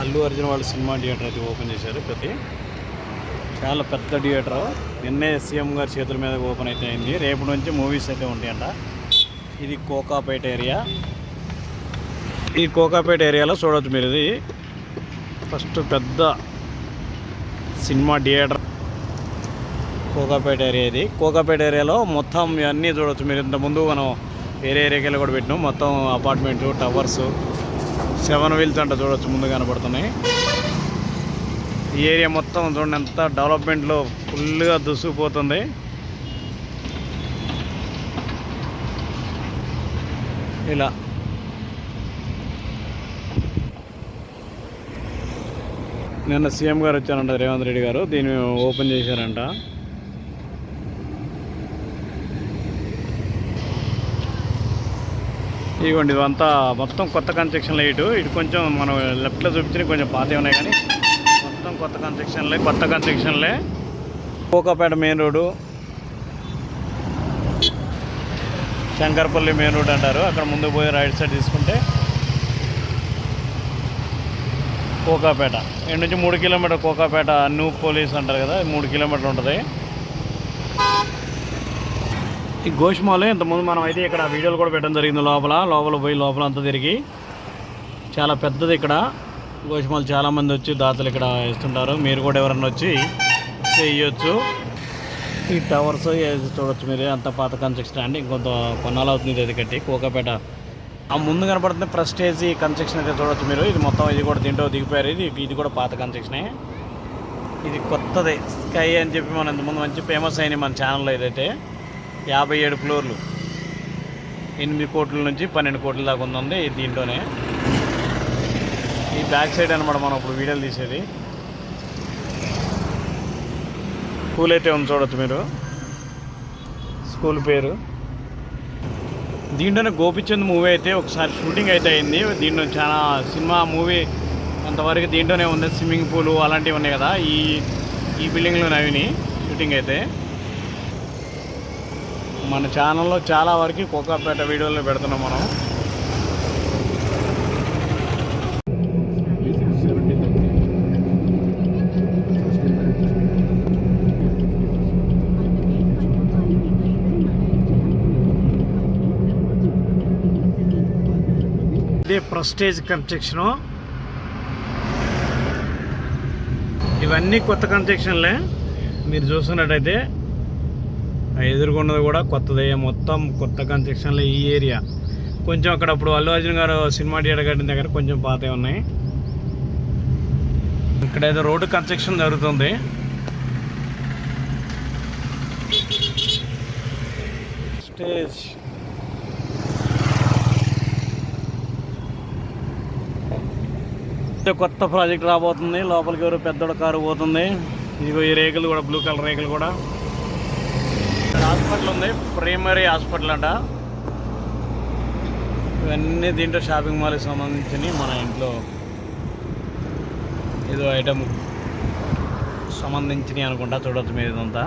అల్లు అర్జున్ వాళ్ళు cinema theatre అయితే open చేశారు. చాలా పెద్ద థియేటర్. నిన్నే సీఎం గారి చేతుల మీద ఓపెన్ అయితే అయింది. రేపు నుంచి మూవీస్ అయితే ఉంటాయంట. ఇది కోకాపేట ఏరియా. ఈ కోకాపేట ఏరియాలో చూడవచ్చు మీరు. ఇది ఫస్ట్ పెద్ద సినిమా థియేటర్ కోకాపేట ఏరియా. ఇది కోకాపేట ఏరియాలో మొత్తం ఇవన్నీ చూడవచ్చు మీరు. ఇంతకుముందు మనం వేరే ఏరియాకి కూడా పెట్టినాం. మొత్తం అపార్ట్మెంట్లు, టవర్స్, 7 వీల్స్ అంట చూడవచ్చు ముందు కనపడుతున్నాయి. ఈ ఏరియా మొత్తం చూడండి ఎంత డెవలప్మెంట్లో ఫుల్గా దూసుకుపోతుంది. ఇలా నిన్న సీఎం గారు వచ్చారంట, రేవంత్ రెడ్డి గారు. దీన్ని ఓపెన్ చేశారంట. ఇదిగోండి ఇదంతా మొత్తం కొత్త కన్స్ట్రక్షన్లే. ఇటు కొంచెం మనం లెఫ్ట్లో చూపించినవి కొంచెం పాతవి ఉన్నాయి, కానీ మొత్తం కొత్త కన్స్ట్రక్షన్లే. Kokapet main road, Shankarpally main road అంటారు. అక్కడ ముందు పోయి రైట్ సైడ్ తీసుకుంటే కోకాపేట. ఇక్కడ నుంచి 3 కిలోమీటర్ కోకాపేట న్యూ పోలీస్ అంటారు కదా, 3 కిలోమీటర్లు ఉంటుంది. ఈ గోష్మాల్ ఇంతకుముందు మనం అయితే ఇక్కడ వీడియోలు కూడా పెట్టడం జరిగింది. లోపల అంతా తిరిగి చాలా పెద్దది ఇక్కడ గోష్మాల్. చాలామంది వచ్చి దాతలు ఇక్కడ ఇస్తుంటారు. మీరు కూడా ఎవరన్నా వచ్చి చేయొచ్చు. ఈ టవర్స్ చూడవచ్చు మీరు. అంత పాత కన్స్ట్రక్షన్ అండి. ఇంకొంత కొన్నాళ్ళు అవుతుంది ఇది కట్టి. కోకాపేట ఆ ముందు కనపడుతుంది ప్రెస్టేజ్ కన్స్ట్రక్షన్ అయితే చూడవచ్చు మీరు. ఇది మొత్తం ఇది కూడా దీంట్లో దిగిపోయారు. ఇది కూడా పాత కన్స్ట్రక్షనే. ఇది కొత్తది స్కై అని చెప్పి మనం ఇంతకుముందు మంచి ఫేమస్ అయినాయి మన ఛానల్లో. ఇదైతే 57 ఫ్లోర్లు, 8 కోట్ల నుంచి 12 కోట్ల దాకా ఉంది దీంట్లోనే. ఈ బ్యాక్ సైడ్ అనమాట మనం ఇప్పుడు వీడియోలు తీసేది. స్కూల్ అయితే ఉంది చూడవచ్చు మీరు. స్కూల్ పేరు దీంట్లోనే గోపిచంద్ మూవీ అయితే ఒకసారి షూటింగ్ అయితే అయింది. దీంట్లో చాలా సినిమా మూవీ అంతవరకు దీంట్లోనే ఉంది. స్విమ్మింగ్ పూలు అలాంటివి ఉన్నాయి కదా, ఈ బిల్డింగ్లోనే అవిని షూటింగ్ అయితే. మన ఛానల్లో చాలా వరకు కోకాపేట వీడియోలు పెడుతున్నాం మనం. ఇదే ప్రెస్టేజ్ కన్స్ట్రక్షను. ఇవన్నీ కొత్త కన్స్ట్రక్షన్లే. మీరు చూస్తున్నట్టయితే ఎదుర్కొన్నది కూడా కొత్తదే. మొత్తం కొత్త కన్స్ట్రక్షన్లే ఈ ఏరియా. కొంచెం అక్కడ ఇప్పుడు అల్లు అర్జున్ గారు సినిమా థియేటర్ కట్టిన దగ్గర కొంచెం పాతవి ఉన్నాయి. ఇక్కడైతే రోడ్డు కన్స్ట్రక్షన్ జరుగుతుంది. స్టేజ్ కొత్త ప్రాజెక్ట్ రాబోతుంది. లోపలికి ఎవరు పెద్దోడ కారు పోతుంది. ఇదిగో ఈ రేకులు కూడా బ్లూ కలర్ రేకులు కూడా. హాస్పిటల్ ఉంది, ప్రైమరీ హాస్పిటల్ అంట. ఇవన్నీ దీంట్లో షాపింగ్ మాల్కి సంబంధించి మన ఇంట్లో ఏదో ఐటమ్ సంబంధించినవి అనుకుంటా. చూడవచ్చు మీరు ఇదంతా.